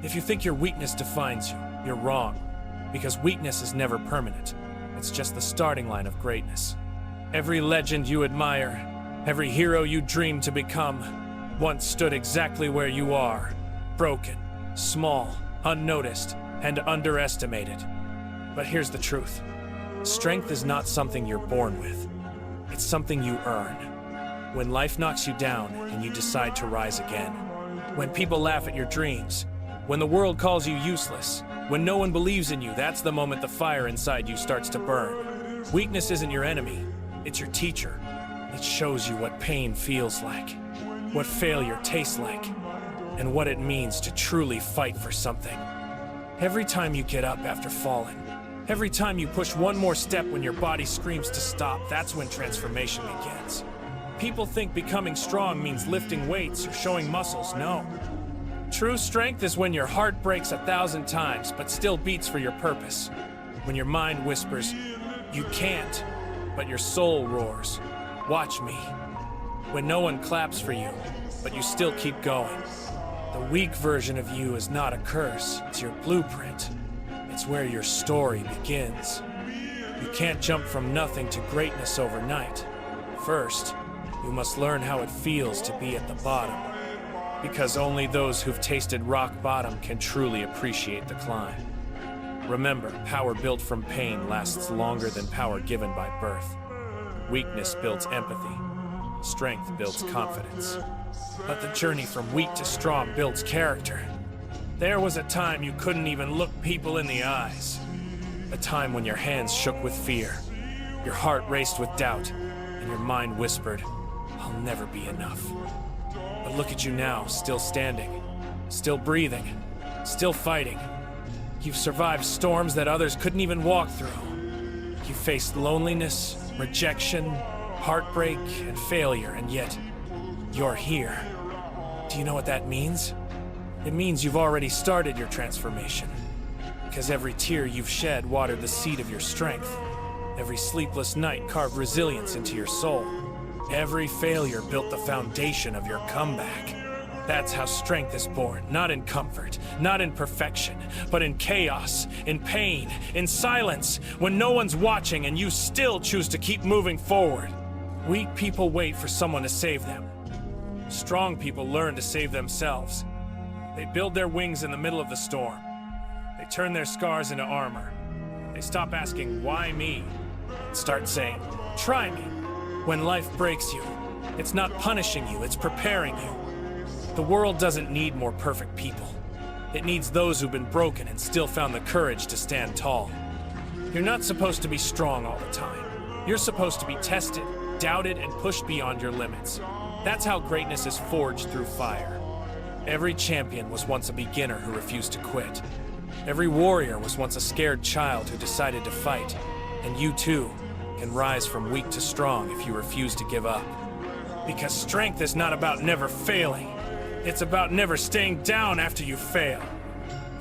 If you think your weakness defines you, you're wrong, because weakness is never permanent. It's just the starting line of greatness. Every legend you admire, every hero you dream to become, once stood exactly where you are, broken, small, unnoticed, and underestimated. But here's the truth. Strength is not something you're born with. It's something you earn. When life knocks you down and you decide to rise again. When people laugh at your dreams. When the world calls you useless. When no one believes in you, that's the moment the fire inside you starts to burn. Weakness isn't your enemy. It's your teacher. It shows you what pain feels like, what failure tastes like, and what it means to truly fight for something. Every time you get up after falling, every time you push one more step when your body screams to stop, that's when transformation begins. People think becoming strong means lifting weights or showing muscles. No. True strength is when your heart breaks 1,000 times but still beats for your purpose. When your mind whispers, "You can't," but your soul roars, "Watch me." When no one claps for you, but you still keep going. The weak version of you is not a curse, it's your blueprint. It's where your story begins. You can't jump from nothing to greatness overnight. First, you must learn how it feels to be at the bottom. Because only those who've tasted rock bottom can truly appreciate the climb. Remember, power built from pain lasts longer than power given by birth. Weakness builds empathy. Strength builds confidence. But the journey from weak to strong builds character. There was a time you couldn't even look people in the eyes. A time when your hands shook with fear, your heart raced with doubt, and your mind whispered, "I'll never be enough." But look at you now, still standing, still breathing, still fighting. You've survived storms that others couldn't even walk through. You faced loneliness, rejection, heartbreak, and failure, and yet you're here. Do you know what that means? It means you've already started your transformation. Because every tear you've shed watered the seed of your strength. Every sleepless night carved resilience into your soul. Every failure built the foundation of your comeback. That's how strength is born, not in comfort, not in perfection, but in chaos, in pain, in silence, when no one's watching and you still choose to keep moving forward. Weak people wait for someone to save them. Strong people learn to save themselves. They build their wings in the middle of the storm. They turn their scars into armor. They stop asking, "Why me?" and start saying, "Try me." When life breaks you, it's not punishing you, it's preparing you. The world doesn't need more perfect people. It needs those who've been broken and still found the courage to stand tall. You're not supposed to be strong all the time. You're supposed to be tested, doubted, and pushed beyond your limits. That's how greatness is forged through fire. Every champion was once a beginner who refused to quit. Every warrior was once a scared child who decided to fight. And you too can rise from weak to strong if you refuse to give up. Because strength is not about never failing. It's about never staying down after you fail.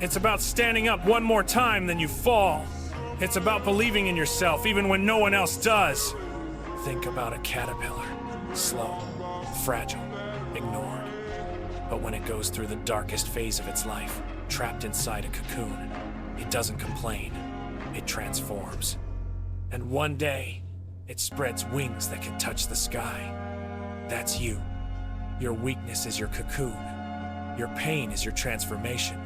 It's about standing up one more time than you fall. It's about believing in yourself even when no one else does. Think about a caterpillar. Slow, fragile, ignored. But when it goes through the darkest phase of its life, trapped inside a cocoon, it doesn't complain. It transforms. And one day, it spreads wings that can touch the sky. That's you. Your weakness is your cocoon. Your pain is your transformation.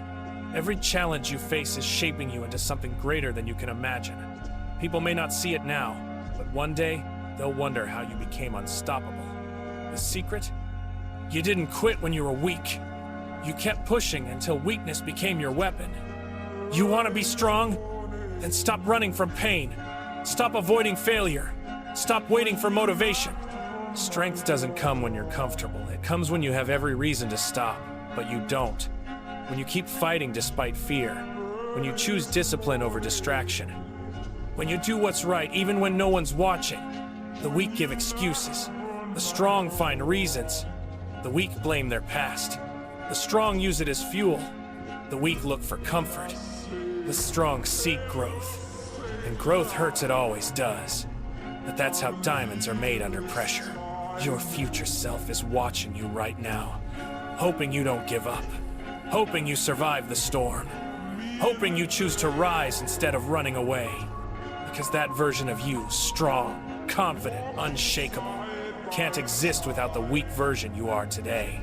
Every challenge you face is shaping you into something greater than you can imagine. People may not see it now, but one day, they'll wonder how you became unstoppable. The secret? You didn't quit when you were weak. You kept pushing until weakness became your weapon. You want to be strong? Then stop running from pain. Stop avoiding failure. Stop waiting for motivation. Strength doesn't come when you're comfortable. It comes when you have every reason to stop, but you don't. When you keep fighting despite fear. When you choose discipline over distraction. When you do what's right even when no one's watching. The weak give excuses. The strong find reasons. The weak blame their past. The strong use it as fuel. The weak look for comfort. The strong seek growth. And growth hurts, it always does. But that's how diamonds are made under pressure. Your future self is watching you right now, hoping you don't give up. hoping you survive the storm, hoping you choose to rise instead of running away. Because that version of you, strong, confident, unshakable, can't exist without the weak version you are today.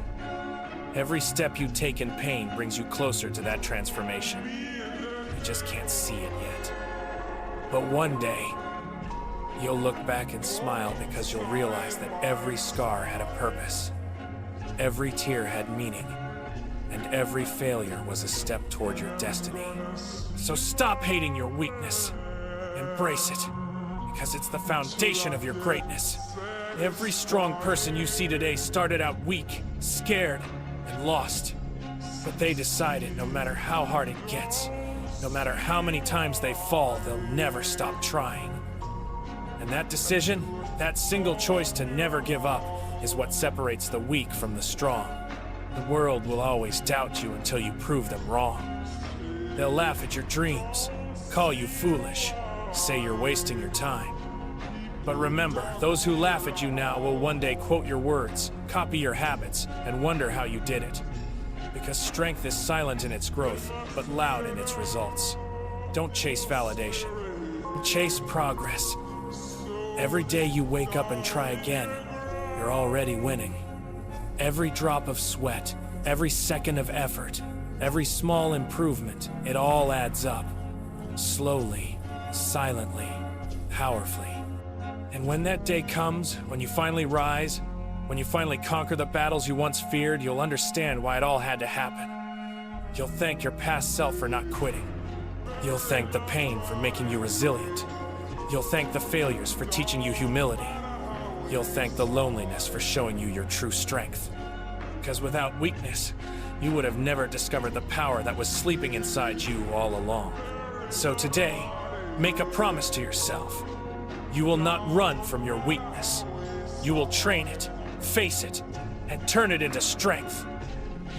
Every step you take in pain brings you closer to that transformation. You just can't see it yet. But one day, you'll look back and smile because you'll realize that every scar had a purpose. Every tear had meaning. And every failure was a step toward your destiny. So stop hating your weakness. Embrace it, because it's the foundation of your greatness. Every strong person you see today started out weak, scared, and lost. But they decided no matter how hard it gets, no matter how many times they fall, they'll never stop trying. And that decision, that single choice to never give up, is what separates the weak from the strong. The world will always doubt you until you prove them wrong. They'll laugh at your dreams, call you foolish, say you're wasting your time. But remember, those who laugh at you now will one day quote your words, copy your habits, and wonder how you did it. Because strength is silent in its growth, but loud in its results. Don't chase validation. Chase progress. Every day you wake up and try again, you're already winning. Every drop of sweat, every second of effort, every small improvement, it all adds up. Slowly, silently, powerfully. And when that day comes, when you finally rise, when you finally conquer the battles you once feared, you'll understand why it all had to happen. You'll thank your past self for not quitting. You'll thank the pain for making you resilient. You'll thank the failures for teaching you humility. You'll thank the loneliness for showing you your true strength. Because without weakness, you would have never discovered the power that was sleeping inside you all along. So today, make a promise to yourself. You will not run from your weakness. You will train it, face it, and turn it into strength.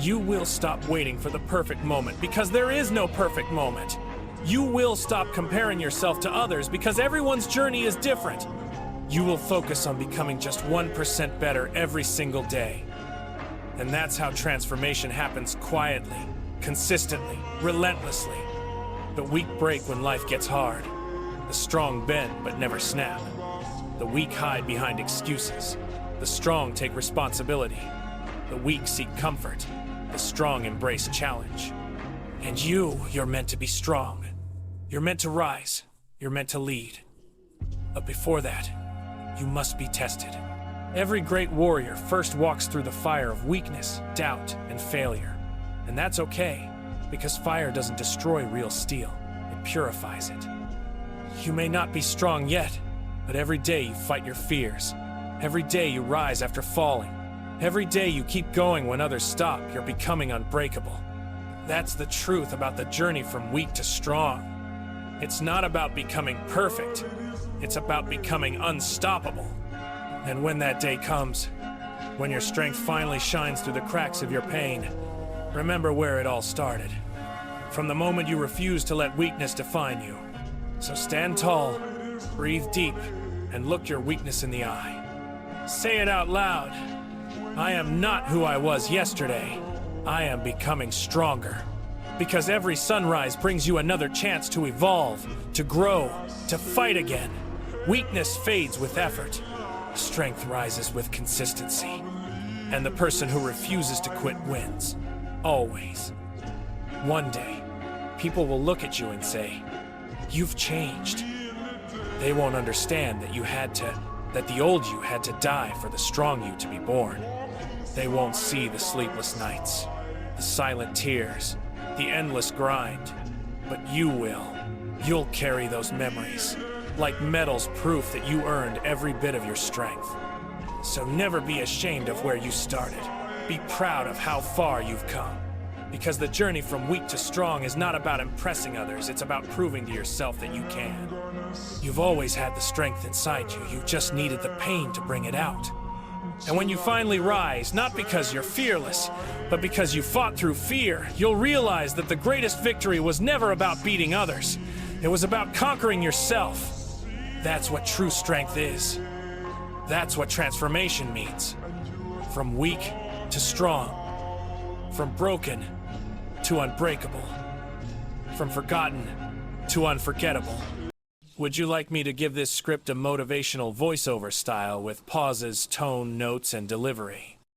You will stop waiting for the perfect moment, because there is no perfect moment. You will stop comparing yourself to others, because everyone's journey is different. You will focus on becoming just 1% better every single day. And that's how transformation happens quietly, consistently, relentlessly. The weak break when life gets hard. The strong bend but never snap. The weak hide behind excuses. The strong take responsibility. The weak seek comfort. The strong embrace challenge. And you're meant to be strong. You're meant to rise. You're meant to lead. But before that, you must be tested. Every great warrior first walks through the fire of weakness, doubt, and failure. And that's okay, because fire doesn't destroy real steel. It purifies it. You may not be strong yet, but every day you fight your fears. Every day you rise after falling. Every day you keep going when others stop, you're becoming unbreakable. That's the truth about the journey from weak to strong. It's not about becoming perfect. It's about becoming unstoppable. And when that day comes, when your strength finally shines through the cracks of your pain, remember where it all started. From the moment you refused to let weakness define you. So stand tall, breathe deep, and look your weakness in the eye. Say it out loud. I am not who I was yesterday. I am becoming stronger. Because every sunrise brings you another chance to evolve, to grow, to fight again. Weakness fades with effort. Strength rises with consistency. And the person who refuses to quit wins. Always. One day, people will look at you and say, "You've changed." They won't understand that the old you had to die for the strong you to be born. They won't see the sleepless nights, the silent tears, the endless grind. But you will. You'll carry those memories, like medals, proof that you earned every bit of your strength. So never be ashamed of where you started. Be proud of how far you've come. Because the journey from weak to strong is not about impressing others, it's about proving to yourself that you can. You've always had the strength inside you, you just needed the pain to bring it out. And when you finally rise, not because you're fearless, but because you fought through fear, you'll realize that the greatest victory was never about beating others. It was about conquering yourself. That's what true strength is. That's what transformation means. From weak to strong. From broken to unbreakable, from forgotten to unforgettable. Would you like me to give this script a motivational voiceover style with pauses, tone, notes, and delivery?